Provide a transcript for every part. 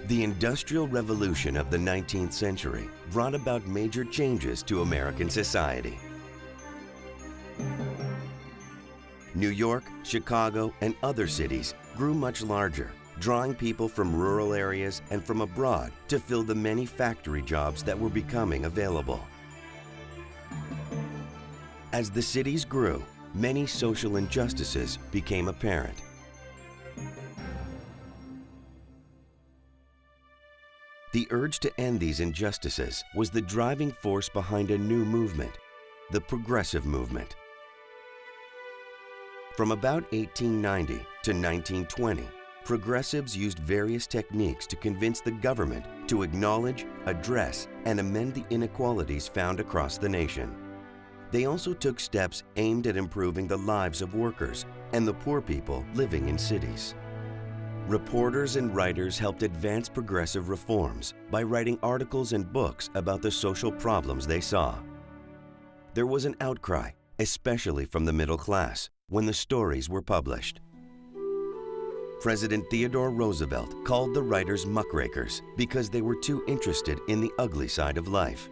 The Industrial Revolution of the 19th century brought about major changes to American society. New York, Chicago, and other cities grew much larger, drawing people from rural areas and from abroad to fill the many factory jobs that were becoming available. As the cities grew, many social injustices became apparent. The urge to end these injustices was the driving force behind a new movement, the Progressive Movement. From about 1890 to 1920, progressives used various techniques to convince the government to acknowledge, address, and amend the inequalities found across the nation. They also took steps aimed at improving the lives of workers and the poor people living in cities. Reporters and writers helped advance progressive reforms by writing articles and books about the social problems they saw. There was an outcry, especially from the middle class, when the stories were published. President Theodore Roosevelt called the writers muckrakers because they were too interested in the ugly side of life.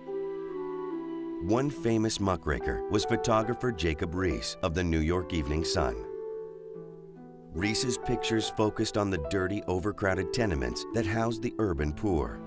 One famous muckraker was photographer Jacob Riis of the New York Evening Sun. Riis's pictures focused on the dirty, overcrowded tenements that housed the urban poor.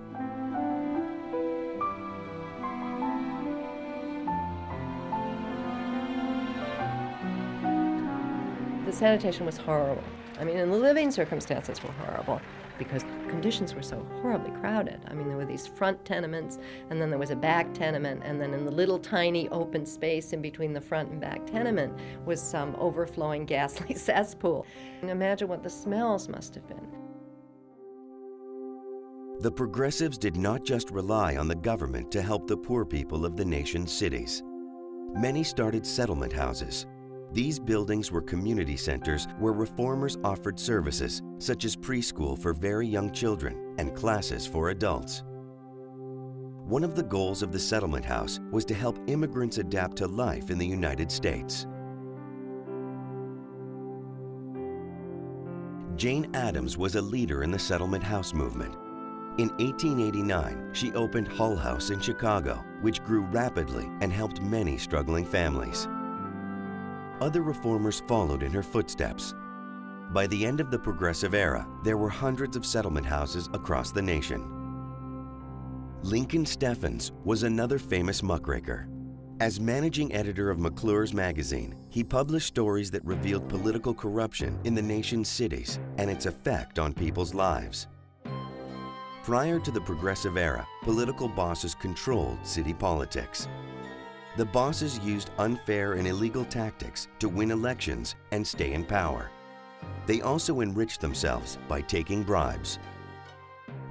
The sanitation was horrible. I mean, and the living circumstances were horrible because conditions were so horribly crowded. I mean, there were these front tenements, and then there was a back tenement, and then in the little tiny open space in between the front and back tenement was some overflowing ghastly cesspool. And imagine what the smells must have been. The progressives did not just rely on the government to help the poor people of the nation's cities. Many started settlement houses. These buildings were community centers where reformers offered services such as preschool for very young children and classes for adults. One of the goals of the settlement house was to help immigrants adapt to life in the United States. Jane Addams was a leader in the settlement house movement. In 1889, she opened Hull House in Chicago, which grew rapidly and helped many struggling families. Other reformers followed in her footsteps. By the end of the Progressive Era, there were hundreds of settlement houses across the nation. Lincoln Steffens was another famous muckraker. As managing editor of McClure's magazine, he published stories that revealed political corruption in the nation's cities and its effect on people's lives. Prior to the Progressive Era, political bosses controlled city politics. The bosses used unfair and illegal tactics to win elections and stay in power. They also enriched themselves by taking bribes.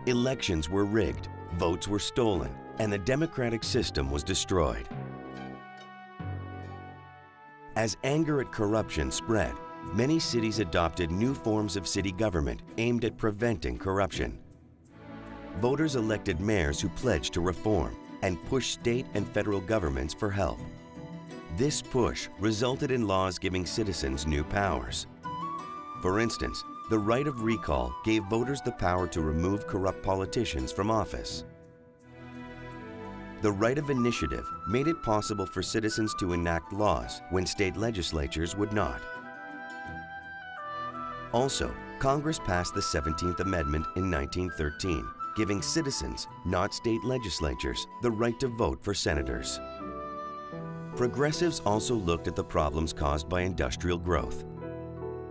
Elections were rigged, votes were stolen, and the democratic system was destroyed. As anger at corruption spread, many cities adopted new forms of city government aimed at preventing corruption. Voters elected mayors who pledged to reform and pushed state and federal governments for help. This push resulted in laws giving citizens new powers. For instance, the right of recall gave voters the power to remove corrupt politicians from office. The right of initiative made it possible for citizens to enact laws when state legislatures would not. Also, Congress passed the 17th Amendment in 1913, giving citizens, not state legislatures, the right to vote for senators. Progressives also looked at the problems caused by industrial growth.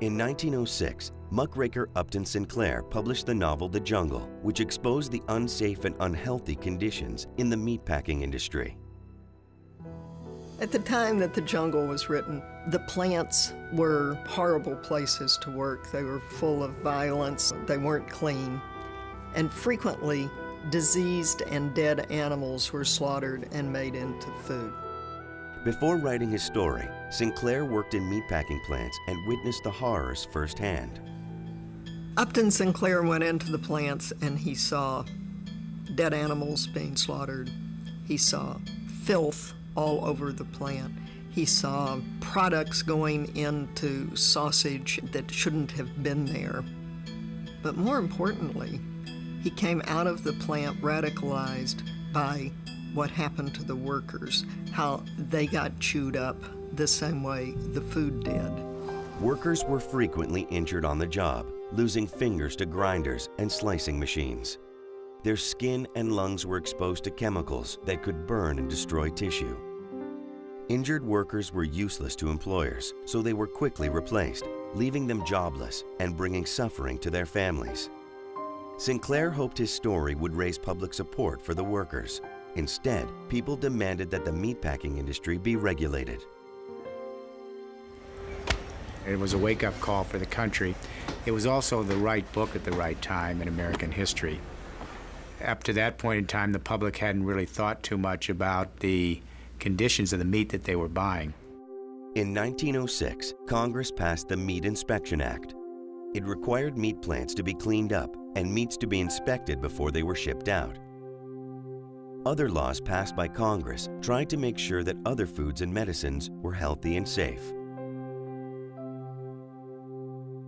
In 1906, muckraker Upton Sinclair published the novel The Jungle, which exposed the unsafe and unhealthy conditions in the meatpacking industry. At the time that The Jungle was written, the plants were horrible places to work. They were full of violence. They weren't clean. And frequently, diseased and dead animals were slaughtered and made into food. Before writing his story, Sinclair worked in meatpacking plants and witnessed the horrors firsthand. Upton Sinclair went into the plants and he saw dead animals being slaughtered. He saw filth all over the plant. He saw products going into sausage that shouldn't have been there. But more importantly, He came out of the plant radicalized by what happened to the workers, how they got chewed up the same way the food did. Workers were frequently injured on the job, losing fingers to grinders and slicing machines. Their skin and lungs were exposed to chemicals that could burn and destroy tissue. Injured workers were useless to employers, so they were quickly replaced, leaving them jobless and bringing suffering to their families. Sinclair hoped his story would raise public support for the workers. Instead, people demanded that the meatpacking industry be regulated. It was a wake-up call for the country. It was also the right book at the right time in American history. Up to that point in time, the public hadn't really thought too much about the conditions of the meat that they were buying. In 1906, Congress passed the Meat Inspection Act. It required meat plants to be cleaned up and meats to be inspected before they were shipped out. Other laws passed by Congress tried to make sure that other foods and medicines were healthy and safe.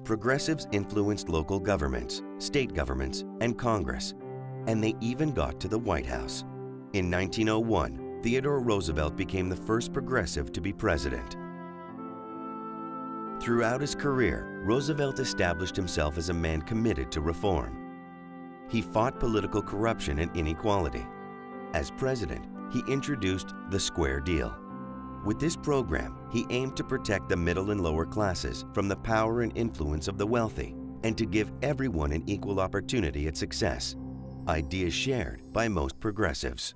Progressives influenced local governments, state governments, and Congress, and they even got to the White House. In 1901, Theodore Roosevelt became the first progressive to be president. Throughout his career, Roosevelt established himself as a man committed to reform. He fought political corruption and inequality. As president, he introduced the Square Deal. With this program, he aimed to protect the middle and lower classes from the power and influence of the wealthy and to give everyone an equal opportunity at success, ideas shared by most progressives.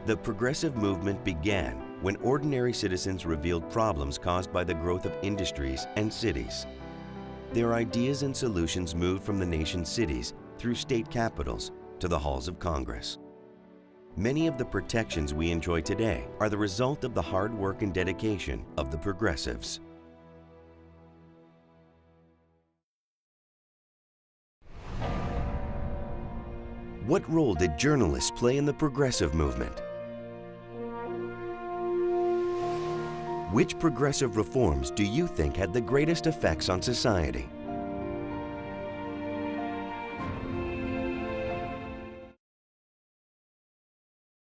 The progressive movement began when ordinary citizens revealed problems caused by the growth of industries and cities. Their ideas and solutions moved from the nation's cities through state capitals to the halls of Congress. Many of the protections we enjoy today are the result of the hard work and dedication of the progressives. What role did journalists play in the progressive movement? Which progressive reforms do you think had the greatest effects on society?